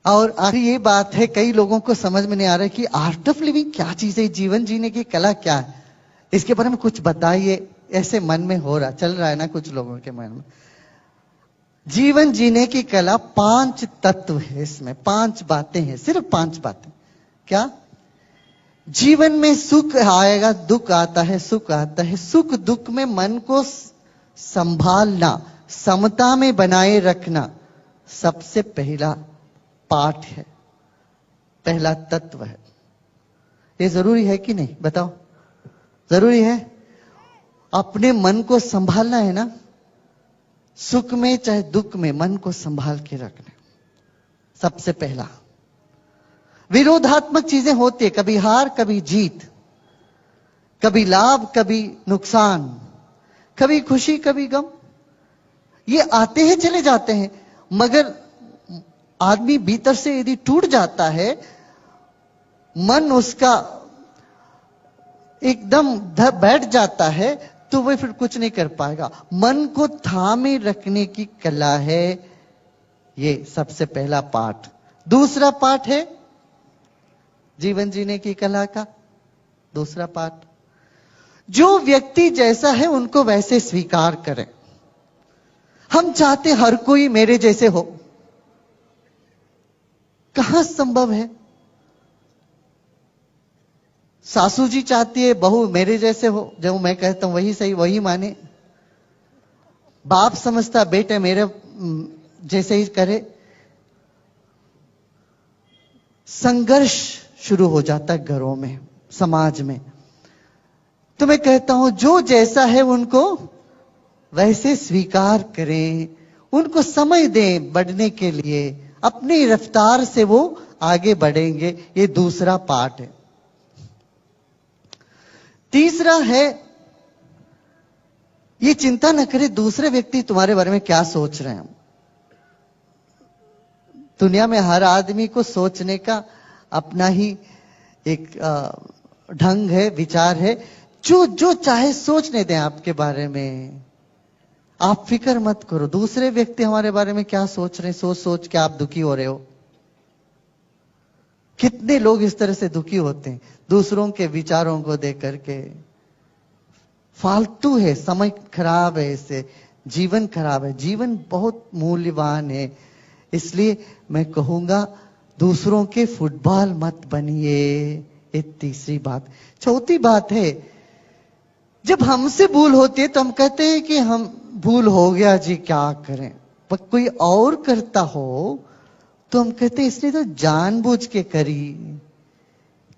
और आखिर ये बात है, कई लोगों को समझ में नहीं आ रहा है कि आर्ट ऑफ लिविंग क्या चीज है, जीवन जीने की कला क्या है, इसके बारे में कुछ बताइए। ऐसे मन में हो रहा, चल रहा है ना कुछ लोगों के मन में। जीवन जीने की कला 5 तत्व है, इसमें 5 बातें हैं, सिर्फ 5 बातें। क्या? जीवन में सुख आएगा, दुख आता है, सुख आता है। सुख दुख में मन को संभालना, समता में बनाए रखना सबसे पहला पाठ है, पहला तत्व है। ये जरूरी है कि नहीं, बताओ? जरूरी है। अपने मन को संभालना है ना, सुख में चाहे दुख में मन को संभाल के रखना सबसे पहला। विरोधात्मक चीजें होती है, कभी हार कभी जीत, कभी लाभ कभी नुकसान, कभी खुशी कभी गम, ये आते हैं चले जाते हैं। मगर आदमी भीतर से यदि टूट जाता है, मन उसका एकदम बैठ जाता है, तो वह फिर कुछ नहीं कर पाएगा। मन को थामे रखने की कला है ये सबसे पहला पाठ। दूसरा पाठ है जीवन जीने की कला का दूसरा पाठ, जो व्यक्ति जैसा है उनको वैसे स्वीकार करें। हम चाहते हर कोई मेरे जैसे हो, कहां संभव है? सासू जी चाहती है बहू मेरे जैसे हो, जो मैं कहता हूं वही सही वही माने। बाप समझता बेटे मेरे जैसे ही करे। संघर्ष शुरू हो जाता है घरों में, समाज में। तो मैं कहता हूं जो जैसा है उनको वैसे स्वीकार करें, उनको समय दें बढ़ने के लिए, अपनी रफ्तार से वो आगे बढ़ेंगे। ये दूसरा पार्ट है। तीसरा है, ये चिंता न करे दूसरे व्यक्ति तुम्हारे बारे में क्या सोच रहे हैं। दुनिया में हर आदमी को सोचने का अपना ही एक ढंग है, विचार है। जो चाहे सोचने दें आपके बारे में, आप फिक्र मत करो दूसरे व्यक्ति हमारे बारे में क्या सोच रहे हैं। सोच सोच के आप दुखी हो रहे हो। कितने लोग इस तरह से दुखी होते हैं दूसरों के विचारों को देख करके। फालतू है, समय खराब है, इससे जीवन खराब है। जीवन बहुत मूल्यवान है, इसलिए मैं कहूंगा दूसरों के फुटबॉल मत बनिए। ये तीसरी बात। चौथी बात है, जब हमसे भूल होती है तो हम कहते हैं कि हम भूल हो गया जी क्या करें। पर कोई और करता हो तो हम कहते हैं इसने तो जानबूझ के करी।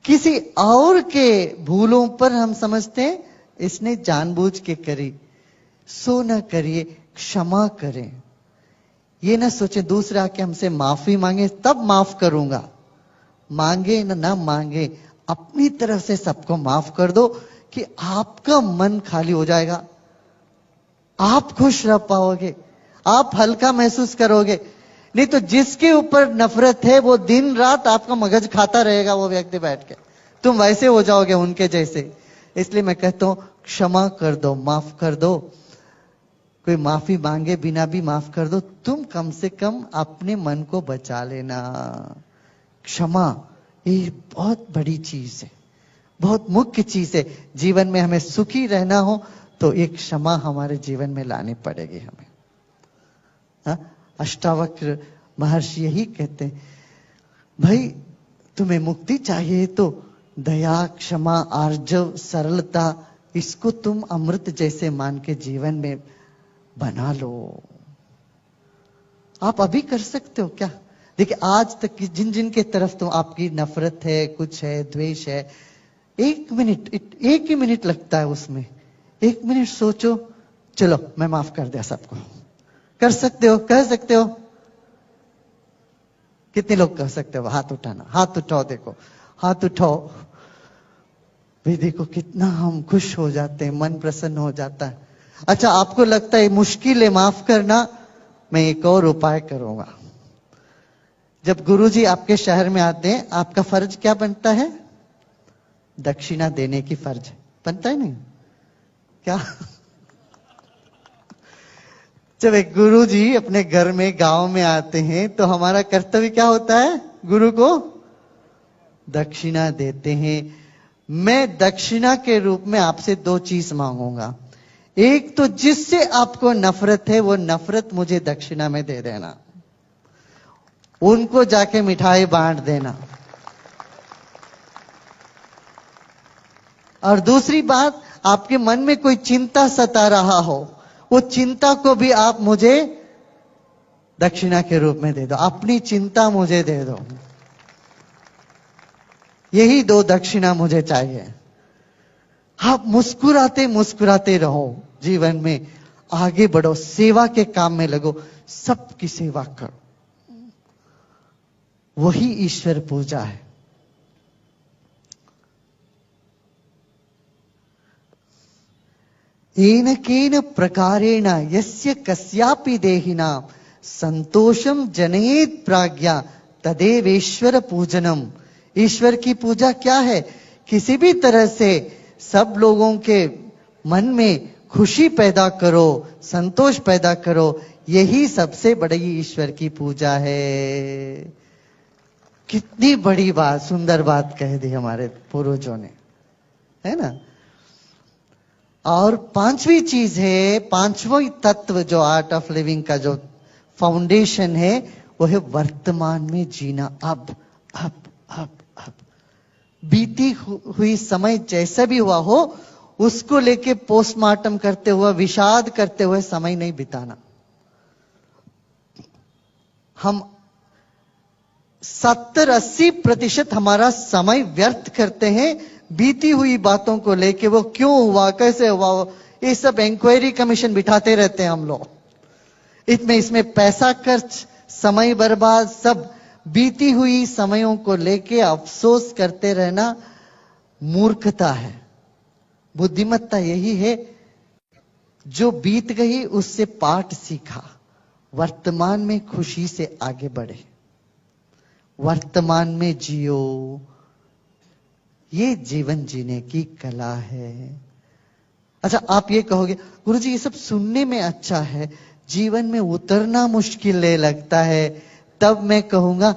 किसी और के भूलों पर हम समझते हैं इसने जानबूझ के करी। सो न करिए, क्षमा करें। ये ना सोचे दूसरा कि हमसे माफी मांगे तब माफ करूंगा। मांगे ना मांगे, अपनी तरफ से सबको माफ कर दो कि आपका मन खाली हो जाएगा, आप खुश रह पाओगे, आप हल्का महसूस करोगे। नहीं तो जिसके ऊपर नफरत है वो दिन रात आपका मगज खाता रहेगा, वो व्यक्ति बैठ के, तुम वैसे हो जाओगे उनके जैसे। इसलिए मैं कहता हूं क्षमा कर दो, माफ कर दो। कोई माफी मांगे बिना भी माफ कर दो। तुम कम से कम अपने मन को बचा लेना। क्षमा ये बहुत बड़ी चीज है, बहुत मुख्य चीज है। जीवन में हमें सुखी रहना हो तो एक क्षमा हमारे जीवन में लानी पड़ेगी हमें। हा? अष्टावक्र महर्षि यही कहते हैं, भाई तुम्हें मुक्ति चाहिए तो दया, क्षमा, आर्जव, सरलता, इसको तुम अमृत जैसे मान के जीवन में बना लो। आप अभी कर सकते हो क्या? देखिए आज तक जिन जिन के तरफ तो आपकी नफरत है, कुछ है, द्वेष है, एक ही मिनट लगता है उसमें। 1 मिनट सोचो, चलो मैं माफ कर दिया सबको। कर सकते हो? कह सकते हो? कितने लोग कह सकते हो? हाथ उठाना, हाथ उठाओ। देखो हाथ उठाओ भाई। देखो कितना हम खुश हो जाते हैं, मन प्रसन्न हो जाता है। अच्छा आपको लगता है मुश्किल है माफ करना, मैं एक और उपाय करूंगा। जब गुरुजी आपके शहर में आते हैं, आपका फर्ज क्या बनता है? दक्षिणा देने की फर्ज बनता है नहीं क्या? जब एक गुरु जी अपने घर में गांव में आते हैं तो हमारा कर्तव्य क्या होता है? गुरु को दक्षिणा देते हैं। मैं दक्षिणा के रूप में आपसे 2 चीज मांगूंगा। एक तो जिससे आपको नफरत है वो नफरत मुझे दक्षिणा में दे देना, उनको जाके मिठाई बांट देना। और दूसरी बात, आपके मन में कोई चिंता सता रहा हो, वो चिंता को भी आप मुझे दक्षिणा के रूप में दे दो। अपनी चिंता मुझे दे दो। यही 2 दक्षिणा मुझे चाहिए। आप मुस्कुराते मुस्कुराते रहो, जीवन में आगे बढ़ो, सेवा के काम में लगो, सबकी सेवा करो। वही ईश्वर पूजा है। येन केन प्रकारेण यस्य कस्यापि देहिनां संतोषम जनयेत प्राज्ञा तदेवेश्वर पूजनम। ईश्वर की पूजा क्या है? किसी भी तरह से सब लोगों के मन में खुशी पैदा करो, संतोष पैदा करो, यही सबसे बड़ी ईश्वर की पूजा है। कितनी बड़ी बात, सुंदर बात कह दी हमारे पूर्वजों ने, है ना। और 5वीं चीज है, 5वां तत्व जो आर्ट ऑफ लिविंग का जो फाउंडेशन है, वो है वर्तमान में जीना। अब बीती हुई समय जैसा भी हुआ हो, उसको लेके पोस्टमार्टम करते हुए, विषाद करते हुए समय नहीं बिताना। हम 70-80% हमारा समय व्यर्थ करते हैं बीती हुई बातों को लेके। वो क्यों हुआ, कैसे हुआ, ये सब इंक्वायरी कमीशन बिठाते रहते हैं हम लोग। इसमें पैसा खर्च, समय बर्बाद, सब बीती हुई समयों को लेके अफसोस करते रहना मूर्खता है। बुद्धिमत्ता यही है जो बीत गई उससे पाठ सीखा, वर्तमान में खुशी से आगे बढ़े, वर्तमान में जियो। ये जीवन जीने की कला है। अच्छा, आप ये कहोगे गुरुजी ये सब सुनने में अच्छा है, जीवन में उतरना मुश्किल लगता है। तब मैं कहूंगा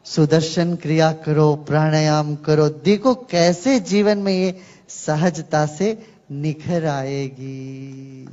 सुदर्शन क्रिया करो, प्राणायाम करो, देखो कैसे जीवन में ये सहजता से निखर आएगी।